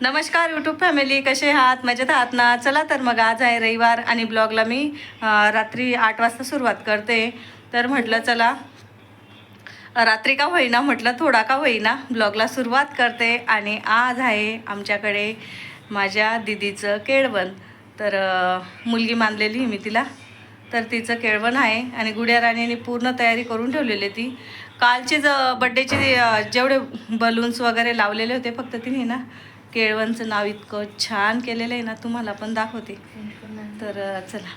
नमस्कार YouTube family, कसे आहात? मजेत आहात ना? चला तर मग आज आहे रविवार आणि ब्लॉगला मी रात्री 8 वाजता सुरुवात करते. तर म्हटलं चला रात्री का होईना, म्हटलं थोडा का होईना ब्लॉगला सुरुवात करते. आणि आज आहे आमच्याकडे माझ्या दिदीचं केळवण. तर मुलगी मानलेली मी तिला, तर तिचं केळवण आहे आणि गुड्या राणीने पूर्ण तयारी करून ठेवलेली. ती कालचीच बड्डेचे जेवढे बलून्स वगैरे लावलेले होते, फक्त तिने ना केळवणचं नाव इतकं छान केलेलं आहे ना, तुम्हाला पण दाखवते. तर चला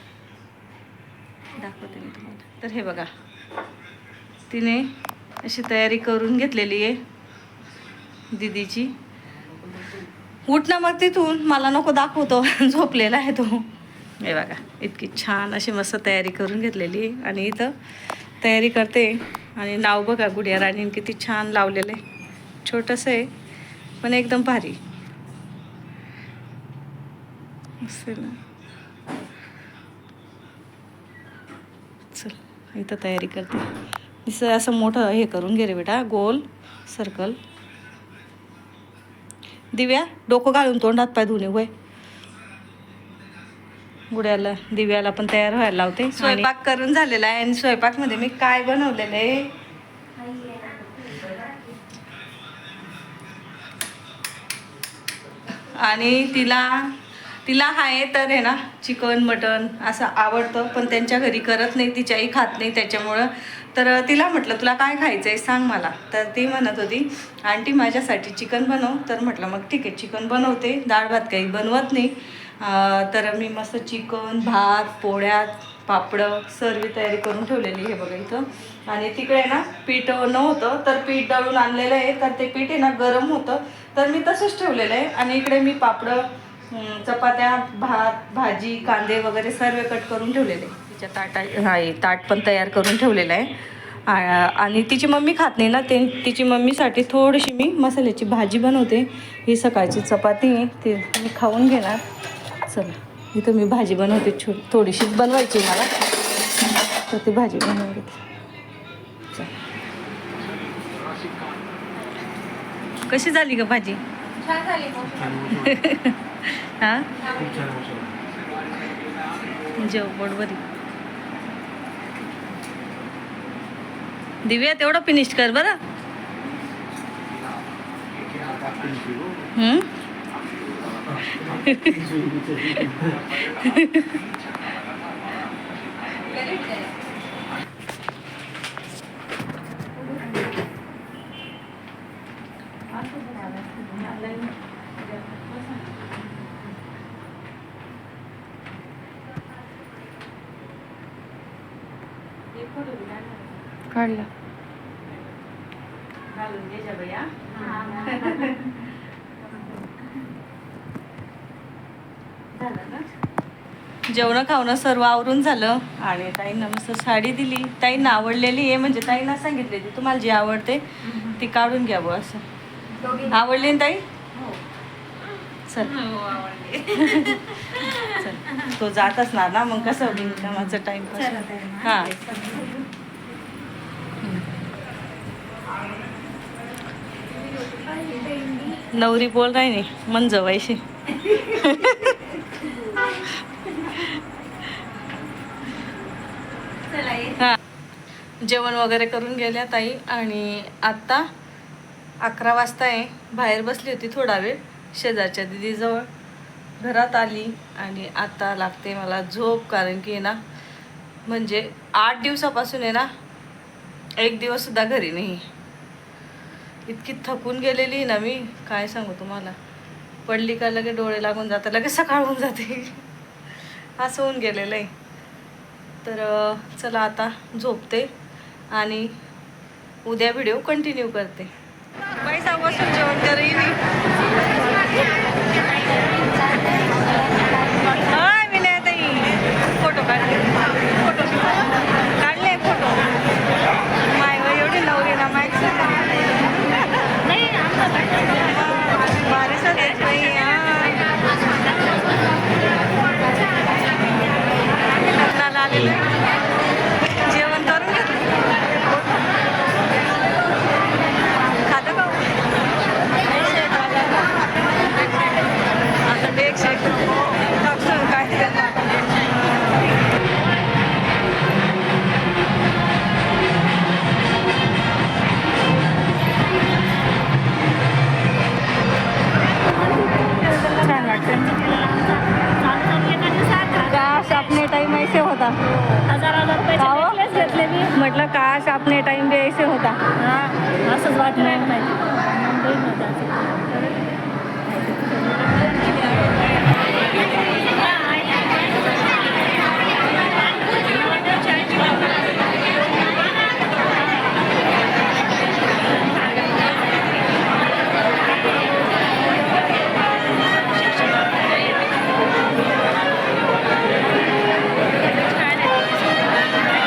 दाखवते मी तुम्हाला. तर हे बघा, तिने अशी तयारी करून घेतलेली आहे दीदीची. उठ ना मग तिथून, मला नको दाखवतो झोपलेला आहे तो. हे बघा, इतकी छान अशी मस्त तयारी करून घेतलेली आहे. आणि इथं तयारी करते. आणि नाव बघा गुडिया राणीने किती छान लावलेलं आहे. छोटंसं आहे पण एकदम भारी असेल ना. चल इथं तयारी करते. असं मोठं हे करून घे रे बेटा, गोल सर्कल. दिव्या डोकं घालून तोंडात पाय धुणे होय. गुड्याला दिव्याला पण तयार व्हायला लावते. स्वयंपाक करून झालेला आहे आणि स्वयंपाकमध्ये मी काय बनवलेलं आहे, आणि तिला आहे तर आहे ना चिकन मटन असं आवडतं, पण त्यांच्या घरी करत नाही, तिची आई खात नाही त्याच्यामुळं. तर तिला म्हटलं तुला काय खायचं आहे सांग मला. तर ती म्हणत होती आंटी माझ्यासाठी चिकन बनव. तर म्हटलं मग ठीक आहे चिकन बनवते, डाळ भात काही बनवत नाही. तर मी मस्त चिकन, भात, पोळ्या, पापडं सर्व तयारी करून ठेवलेली हे बघा इथं. आणि तिकडे ना पीठ नव्हतं तर पीठ दळून आणलेलं आहे. तर ते पीठ आहे ना गरम होतं, तर मी तसंच ठेवलेलं आहे. आणि इकडे मी पापडं, चपात्या, भात, भाजी, कांदे वगैरे सर्व कट करून ठेवलेले. तिच्या ताट पण तयार करून ठेवलेलं आहे. आणि तिची मम्मी खात नाही ना, तिची मम्मीसाठी थोडीशी मी मसाल्याची भाजी बनवते. ही सकाळची चपाती आहे, ती मी खाऊन घेणार. चला इथं मी भाजी बनवते, थोडीशीच बनवायची मला, तर ती भाजी बनवते. कशी झाली ग भाजी? हां जेव बरोबर. दिव्या तेवढं फिनिश कर बरं. काढला घालून घे बया. जेवण खावणं सर्व आवरून झालं. आणि ताईंना मस्त साडी दिली, ताईंना आवडलेली आहे. म्हणजे ताईंना सांगितलेली तुम्हाला जी आवडते ती काढून घ्यावं असं. आवडली ना ताई? चल चल, तो जात असणार ना मग कसं बिनकामाचं टाइमपास. हां नवरी बोल राही नाही मन जवायशी. हां जेवण वगैरे करून गेल्या ताई. आणि आत्ता 11 वाजता आहे. बाहेर बसली होती थोडा वेळ शेजारच्या दिदीजवळ, घरात आली आणि आता लागते मला झोप. कारण की ना म्हणजे 8 दिवसापासून आहे ना एक दिवससुद्धा घरी नाही. इतकी थकून गेलेली ना मी, काय सांगू तुम्हाला. पडली का लगे डोळे लागून जातात, लगेच सकाळ होऊन जाते, असं होऊन गेलेलं आहे. तर चला आता झोपते आणि उद्या व्हिडिओ कंटिन्यू करते. पैसा वसूल जेवण करेन. हां मी नाही ताई फोटो काढले, फोटो माय व एवढी नवरी ना माय लग्नाला आलेलं जेवण करून घेतलं. खातं का टाइम भी ऐसे होता. हां असंच वाटलं नाही मुंबईमध्ये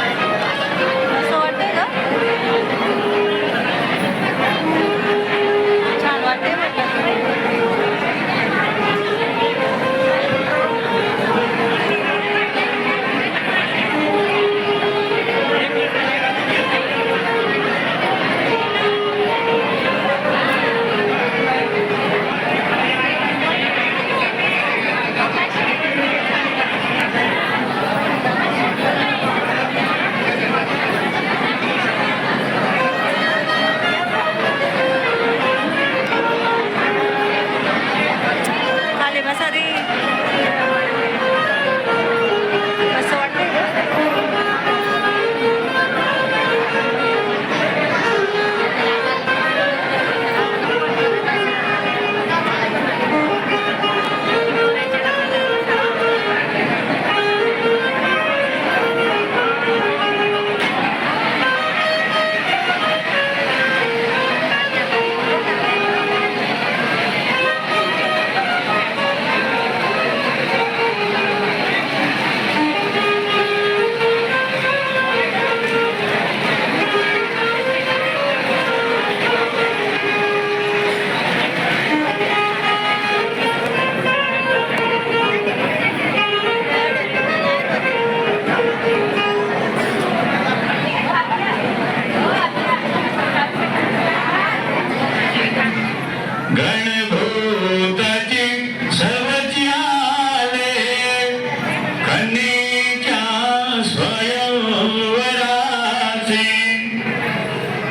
असं वाटतंय का? छान वाटतंय म्हटलं. खाली बसा रे. असं वाटतंय का? गणभूताची सर्वची आले कन्येच्या स्वयंवराचे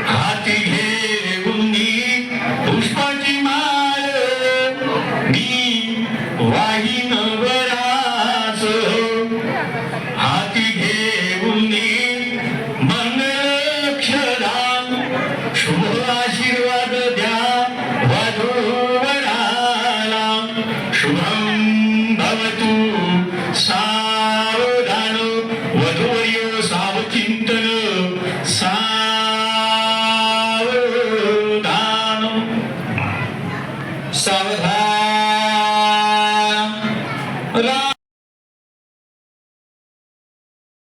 हाती घेऊन पुष्पाची माळ मी वाहीन वरास हाती घेऊन मंगळक्षरा शुभ आशीर्वाद द्या वधूवराला शुभं भवतु